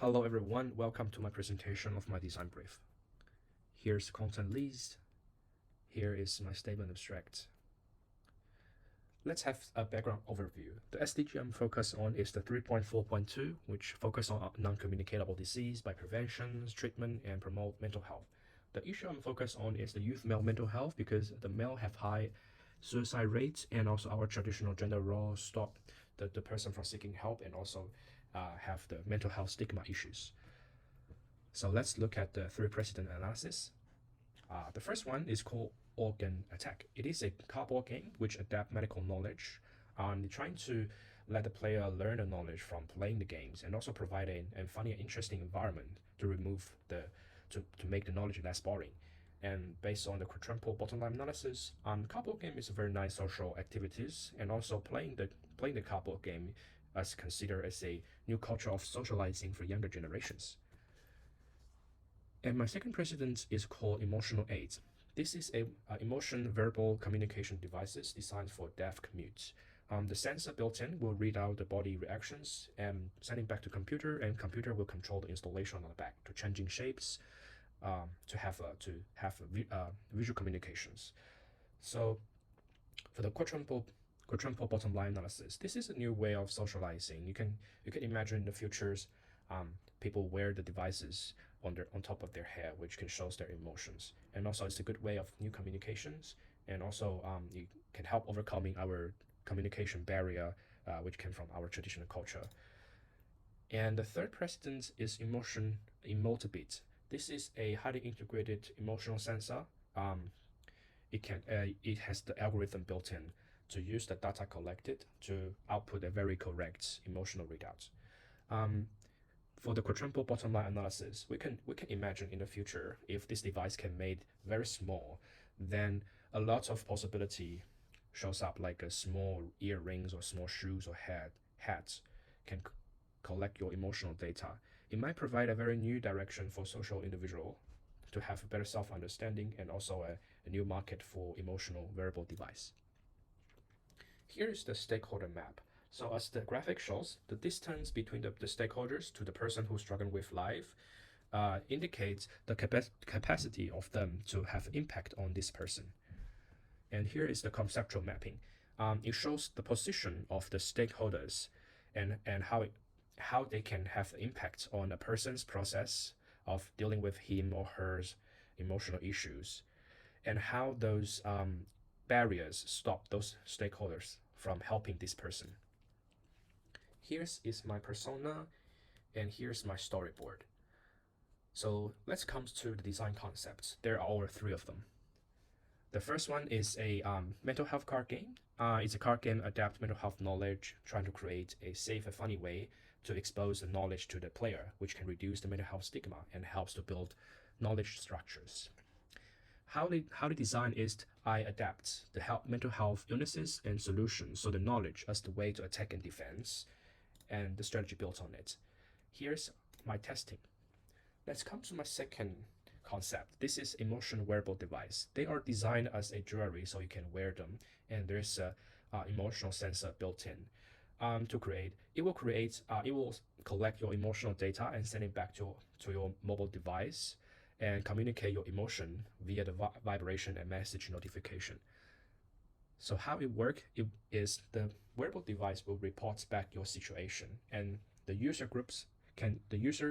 Hello everyone, welcome to my presentation of my design brief. Here's the content list. Here is my statement abstract. Let's have a background overview. The SDG I'm focused on is the 3.4.2, which focus on non-communicable disease by prevention, treatment, and promote mental health. The issue I'm focused on is the youth male mental health because the male have high suicide rates, and also our traditional gender roles stop the person from seeking help, and also have the mental health stigma issues. So let's look at the three precedent analysis. The first one is called Organ Attack. It is a cardboard game which adapts medical knowledge. Trying to let the player learn the knowledge from playing the games, and also provide a funny and interesting environment to remove to make the knowledge less boring. And based on the quadruple bottom line analysis, cardboard game is a very nice social activities, and also playing the cardboard game is considered as a new culture of socializing for younger generations. And my second precedent is called emotional aids. This is a emotion verbal communication devices designed for deaf commutes. The sensor built in will read out the body reactions and send it back to computer, and computer will control the installation on the back to changing shapes, to have visual communications. So for the quadruple bottom line analysis, this is a new way of socializing. You can imagine in the futures, people wear the devices on top of their hair, which can show their emotions, and also it's a good way of new communications, and also it can help overcoming our communication barrier, which came from our traditional culture. And the third precedent is Emotibit. This is a highly integrated emotional sensor. It has the algorithm built in to use the data collected to output a very correct emotional readout. For the quadruple bottom line analysis, we can imagine in the future, if this device can made very small, then a lot of possibility shows up, like a small earrings or small shoes or hats can collect your emotional data. It might provide a very new direction for social individual to have a better self-understanding, and also a new market for emotional wearable device. Here is the stakeholder map. So as the graphic shows, the distance between the stakeholders to the person who's struggling with life indicates the capacity of them to have impact on this person. And here is the conceptual mapping. It shows the position of the stakeholders, and how they can have impact on a person's process of dealing with him or her emotional issues, and how those barriers stop those stakeholders from helping this person. Here's is my persona, and here's my storyboard. So let's come to the design concepts. There are three of them. The first one is a mental health card game. It's a card game adapt mental health knowledge, trying to create a safe and funny way to expose the knowledge to the player, which can reduce the mental health stigma and helps to build knowledge structures. How the design is, I adapt the mental health illnesses and solutions, so the knowledge as the way to attack and defense, and the strategy built on it. Here's my testing. Let's come to my second concept. This is emotion wearable device. They are designed as a jewelry, so you can wear them, and there's a emotional sensor built in. It will collect your emotional data and send it back to your mobile device, and communicate your emotion via the vibration and message notification. So how it works is the wearable device will report back your situation, and the user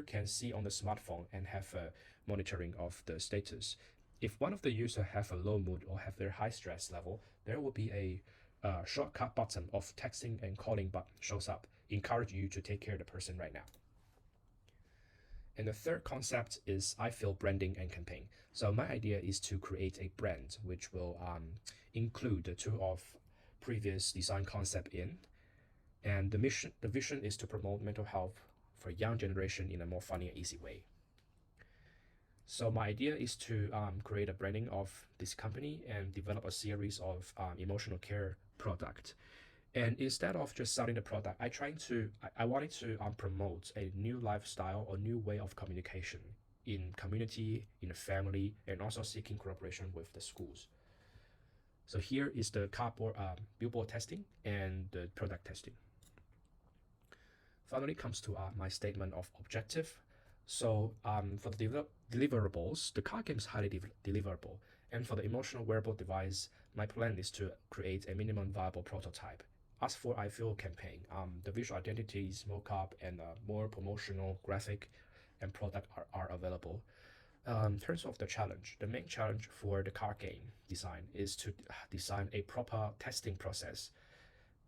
can see on the smartphone and have a monitoring of the status. If one of the user have a low mood or have their high stress level, there will be a shortcut button of texting and calling button shows up, encourage you to take care of the person right now. And the third concept is I feel branding and campaign. So my idea is to create a brand which will include the two of previous design concept in, and the vision is to promote mental health for young generation in a more funny and easy way. So my idea is to create a branding of this company and develop a series of emotional care product. And instead of just selling the product, I wanted to promote a new lifestyle or new way of communication in community, in the family, and also seeking cooperation with the schools. So here is the cardboard billboard testing and the product testing. Finally, comes to my statement of objective. So for the deliverables, the card game is highly deliverable. And for the emotional wearable device, my plan is to create a minimum viable prototype. As for IFO campaign, the visual identities, mockup, and more promotional graphic and product are available. In terms of the challenge, the main challenge for the card game design is to design a proper testing process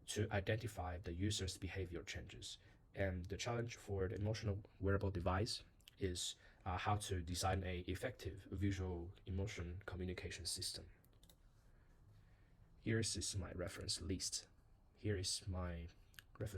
to identify the user's behavior changes. And the challenge for the emotional wearable device is how to design a effective visual emotion communication system. Here is my reference list. Here is my